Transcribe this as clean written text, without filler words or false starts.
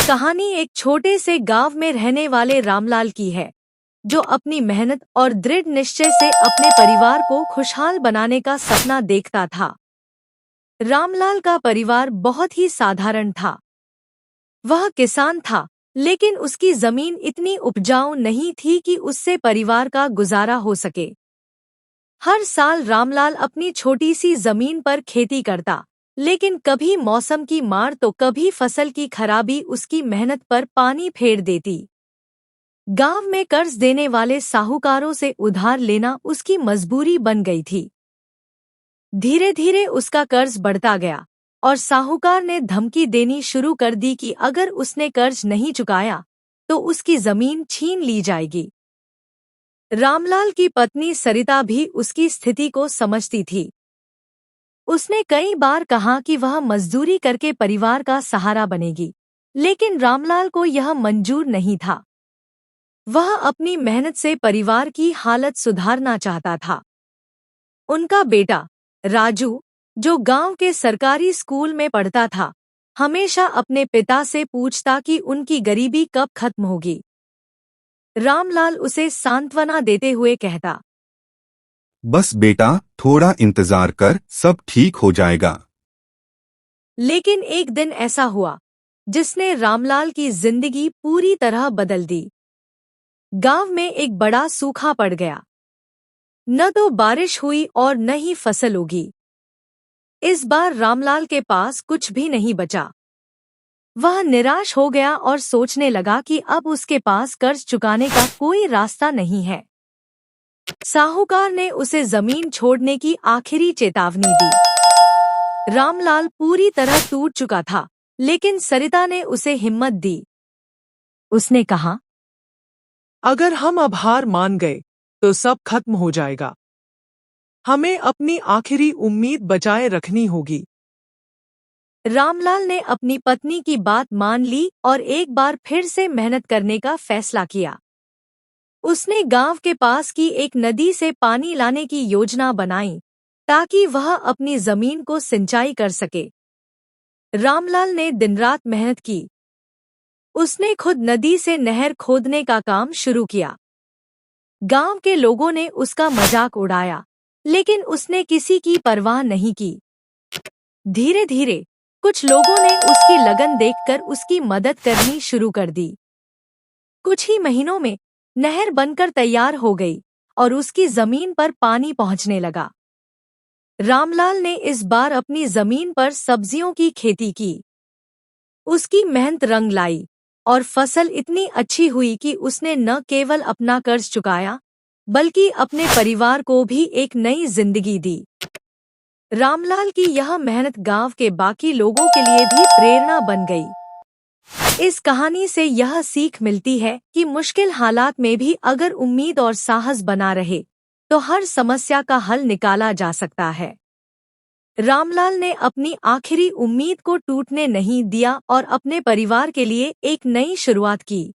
कहानी एक छोटे से गांव में रहने वाले रामलाल की है, जो अपनी मेहनत और दृढ़ निश्चय से अपने परिवार को खुशहाल बनाने का सपना देखता था। रामलाल का परिवार बहुत ही साधारण था। वह किसान था, लेकिन उसकी जमीन इतनी उपजाऊ नहीं थी कि उससे परिवार का गुजारा हो सके। हर साल रामलाल अपनी छोटी सी जमीन पर खेती करता, लेकिन कभी मौसम की मार तो कभी फसल की खराबी उसकी मेहनत पर पानी फेर देती। गांव में कर्ज देने वाले साहूकारों से उधार लेना उसकी मजबूरी बन गई थी। धीरे धीरे उसका कर्ज बढ़ता गया और साहूकार ने धमकी देनी शुरू कर दी कि अगर उसने कर्ज नहीं चुकाया तो उसकी जमीन छीन ली जाएगी। रामलाल की पत्नी सरिता भी उसकी स्थिति को समझती थी। उसने कई बार कहा कि वह मजदूरी करके परिवार का सहारा बनेगी, लेकिन रामलाल को यह मंजूर नहीं था। वह अपनी मेहनत से परिवार की हालत सुधारना चाहता था। उनका बेटा राजू, जो गांव के सरकारी स्कूल में पढ़ता था, हमेशा अपने पिता से पूछता कि उनकी गरीबी कब खत्म होगी। रामलाल उसे सांत्वना देते हुए कहता, बस बेटा, थोड़ा इंतजार कर, सब ठीक हो जाएगा। लेकिन एक दिन ऐसा हुआ जिसने रामलाल की जिंदगी पूरी तरह बदल दी। गांव में एक बड़ा सूखा पड़ गया। न तो बारिश हुई और न ही फसल उगी। इस बार रामलाल के पास कुछ भी नहीं बचा। वह निराश हो गया और सोचने लगा कि अब उसके पास कर्ज चुकाने का कोई रास्ता नहीं है। साहूकार ने उसे जमीन छोड़ने की आखिरी चेतावनी दी। रामलाल पूरी तरह टूट चुका था, लेकिन सरिता ने उसे हिम्मत दी। उसने कहा, अगर हम अब हार मान गए तो सब खत्म हो जाएगा। हमें अपनी आखिरी उम्मीद बचाए रखनी होगी। रामलाल ने अपनी पत्नी की बात मान ली और एक बार फिर से मेहनत करने का फैसला किया। उसने गांव के पास की एक नदी से पानी लाने की योजना बनाई ताकि वह अपनी जमीन को सिंचाई कर सके। रामलाल ने दिनरात मेहनत की। उसने खुद नदी से नहर खोदने का काम शुरू किया। गांव के लोगों ने उसका मजाक उड़ाया, लेकिन उसने किसी की परवाह नहीं की। धीरे धीरे कुछ लोगों ने उसकी लगन देखकर उसकी मदद करनी शुरू कर दी। कुछ ही महीनों में नहर बनकर तैयार हो गई और उसकी जमीन पर पानी पहुंचने लगा। रामलाल ने इस बार अपनी जमीन पर सब्जियों की खेती की। उसकी मेहनत रंग लाई और फसल इतनी अच्छी हुई कि उसने न केवल अपना कर्ज चुकाया, बल्कि अपने परिवार को भी एक नई जिंदगी दी। रामलाल की यह मेहनत गांव के बाकी लोगों के लिए भी प्रेरणा बन गई। इस कहानी से यह सीख मिलती है कि मुश्किल हालात में भी अगर उम्मीद और साहस बना रहे तो हर समस्या का हल निकाला जा सकता है। रामलाल ने अपनी आखिरी उम्मीद को टूटने नहीं दिया और अपने परिवार के लिए एक नई शुरुआत की।